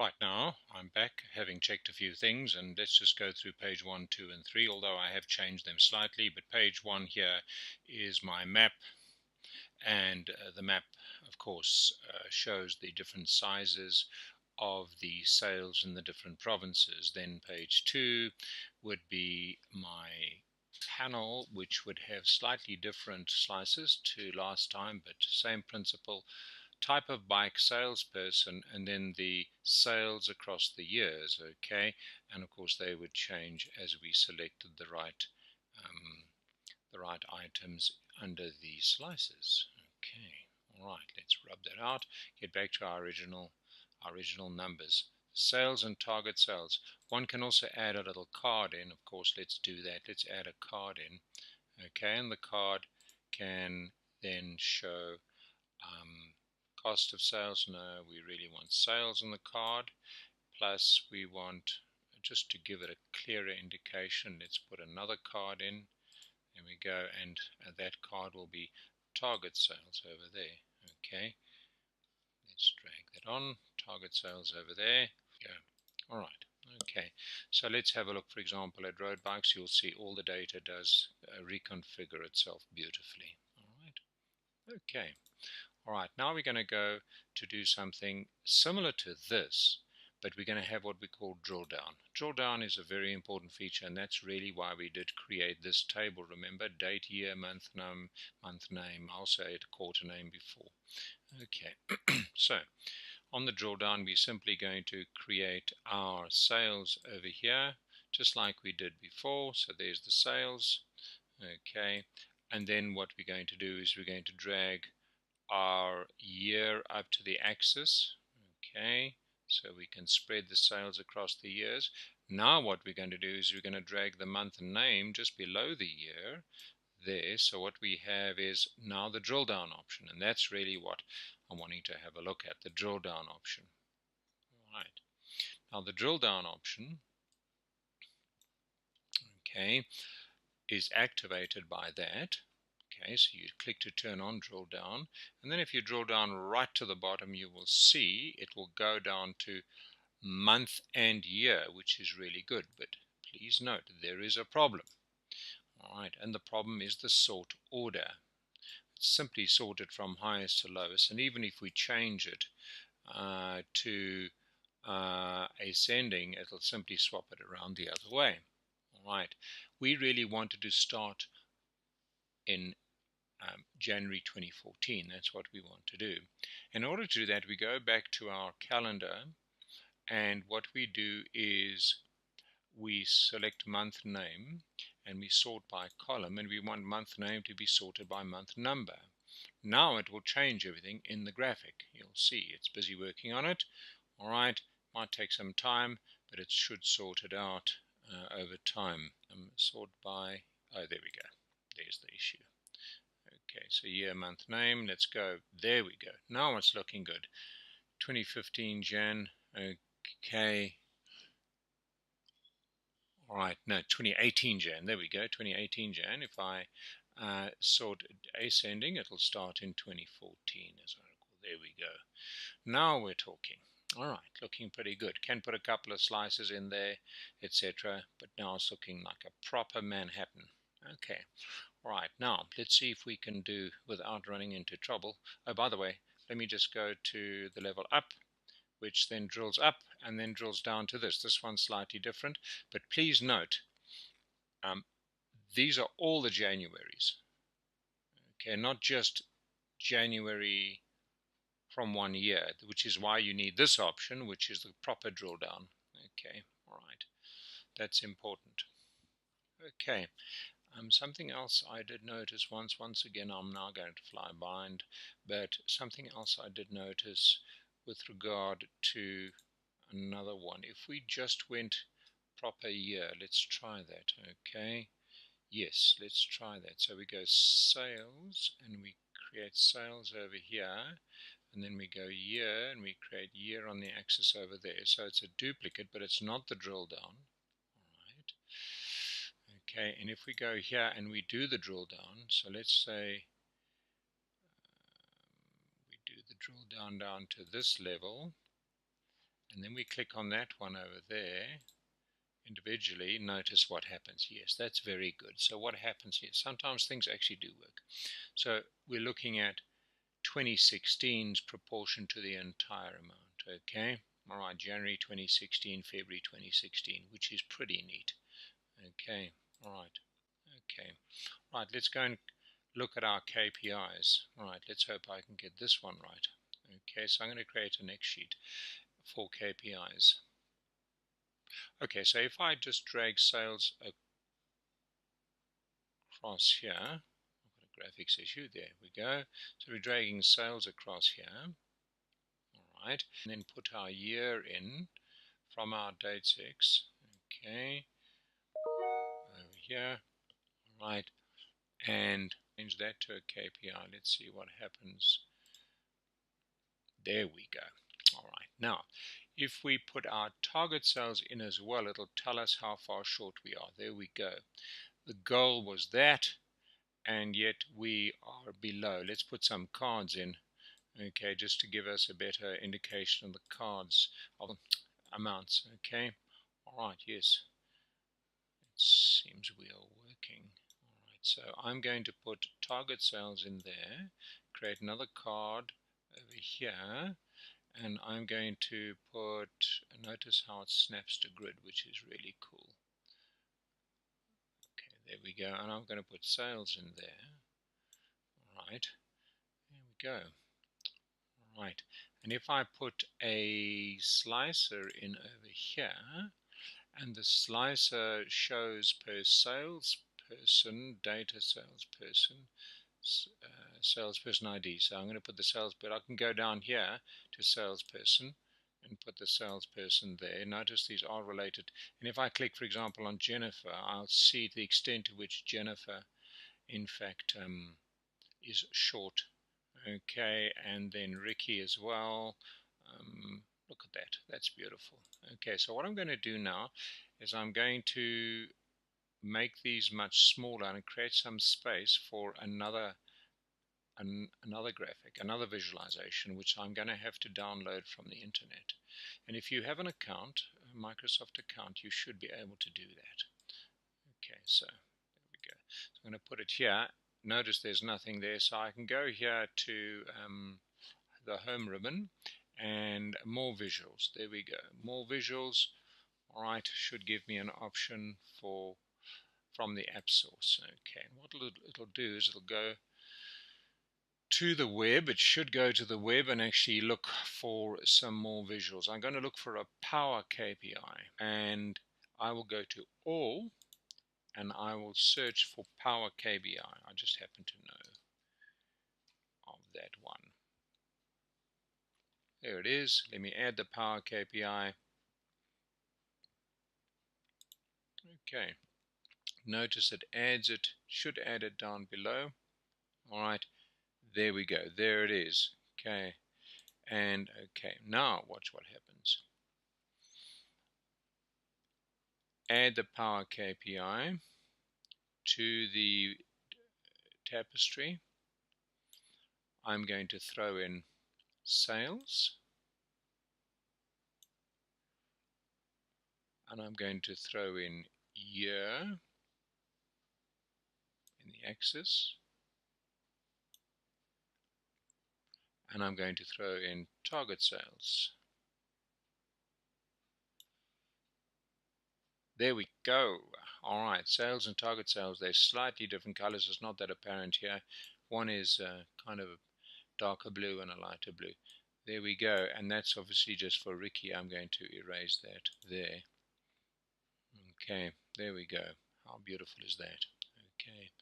Right, now I'm back having checked a few things, and let's just go through page 1, 2 and 3, although I have changed them slightly. But page 1 here is my map, and the map of course shows the different sizes of the sales in the different provinces. Then page 2 would be my panel, which would have slightly different slices to last time, but same principle. Type of bike, salesperson, and then the sales across the years. Okay, and of course they would change as we selected the right items under the slices. Okay, all right, let's rub that out, get back to our original numbers. Sales and target sales. One can also add a little card in. Of course, let's do that. Let's add a card in. Okay, and the card can then show cost of sales. No, we really want sales on the card, plus we want, just to give it a clearer indication, let's put another card in. There we go, and that card will be target sales over there. Okay, let's drag that on, target sales over there. Go. All right. Okay, so let's have a look. For example, at road bikes, you'll see all the data does reconfigure itself beautifully. All right. Okay. All right, now we're going to go to do something similar to this, but we're going to have what we call drill down. Drill down is a very important feature, and that's really why we did create this table. Remember, date, year, month name, also had quarter name before. Okay, so on the drill down, we're simply going to create our sales over here, just like we did before. So there's the sales. Okay, and then what we're going to do is we're going to drag our year up to the axis. Okay, so we can spread the sales across the years. Now what we're going to do is we're going to drag the month and name just below the year there. So what we have is now the drill down option, and that's really what I'm wanting to have a look at, the drill down option. All right, now the drill down option, okay, is activated by that. Okay, so you click to turn on drill down, and then if you drill down right to the bottom, you will see it will go down to month and year, which is really good. But please note, there is a problem. All right, and the problem is the sort order. It's simply sorted from highest to lowest, and even if we change it to ascending, it'll simply swap it around the other way. All right, we really wanted to start in January 2014. That's what we want to do. In order to do that, we go back to our calendar, and what we do is we select month name and we sort by column, and we want month name to be sorted by month number. Now it will change everything in the graphic. You'll see it's busy working on it. All right, might take some time, but it should sort it out over time. Sort by, oh, there we go. There's the issue. Okay, so year, month, name, let's go. There we go. Now it's looking good. 2015 Jan, okay. All right, no, 2018 Jan, there we go, 2018 Jan. If I sort ascending, it'll start in 2014, as I recall. There we go. Now we're talking. All right, looking pretty good. Can put a couple of slices in there, etc. But now it's looking like a proper Manhattan. Okay. All right, now let's see if we can do without running into trouble. Oh, by the way, let me just go to the level up, which then drills up and then drills down to this. This one's slightly different, but please note, these are all the Januaries. Okay, not just January from 1 year, which is why you need this option, which is the proper drill down. Okay, all right, that's important. Okay. Something else I did notice once again, I'm now going to fly blind, but something else I did notice with regard to another one. If we just went proper year, let's try that, okay? Yes, let's try that. So we go sales, and we create sales over here, and then we go year, and we create year on the axis over there. So it's a duplicate, but it's not the drill down. Okay, and if we go here and we do the drill down, so let's say we do the drill down to this level, and then we click on that one over there individually, notice what happens. Yes, that's very good. So what happens here? Sometimes things actually do work. So we're looking at 2016's proportion to the entire amount. Okay, all right, January 2016, February 2016, which is pretty neat. Okay, all right, okay, right, let's go and look at our KPIs. All right, let's hope I can get this one right. Okay, so I'm going to create a next sheet for KPIs. Okay, so if I just drag sales across here, I've got a graphics issue, there we go. So we're dragging sales across here, all right, and then put our year in from our dates X, okay, over here, all right, and change that to a KPI. Let's see what happens. There we go. All right, now if we put our target sales in as well, it'll tell us how far short we are. There we go. The goal was that, and yet we are below. Let's put some cards in, okay, just to give us a better indication of the cards of amounts. Okay, all right, yes, it seems we are working. All right, so I'm going to put target sales in there, create another card over here, and I'm going to put, notice how it snaps to grid, which is really cool. Okay, there we go, and I'm going to put sales in there. All right, there we go. All right, and if I put a slicer in over here, and the slicer shows per salesperson, data salesperson, salesperson ID. So I'm going to put the salesperson. I can go down here to salesperson and put the salesperson there. Notice these are related. And if I click, for example, on Jennifer, I'll see the extent to which Jennifer, in fact, is short. Okay, and then Ricky as well. Look at that. That's beautiful. Okay, so what I'm going to do now is I'm going to make these much smaller and create some space for another graphic, another visualization, which I'm going to have to download from the internet. And if you have an account, a Microsoft account, you should be able to do that. Okay, so there we go. So I'm going to put it here. Notice there's nothing there, so I can go here to the home ribbon and more visuals. There we go, more visuals. All right, should give me an option for from the app source. Okay, and what it'll do is it'll go to the web. It should go to the web and actually look for some more visuals. I'm going to look for a power KPI, and I will go to all, and I will search for power KPI. I just happen to know of that one. There it is. Let me add the power KPI. Okay, notice it adds it, should add it down below. All right, there we go, there it is. Okay, and okay, now watch what happens. Add the power KPI to the tapestry. I'm going to throw in sales, and I'm going to throw in year in the axis, and I'm going to throw in target sales. There we go. All right, sales and target sales, they're slightly different colors. It's not that apparent here. One is kind of a darker blue and a lighter blue. There we go, and that's obviously just for Ricky. I'm going to erase that there. Okay, there we go. How beautiful is that? Okay.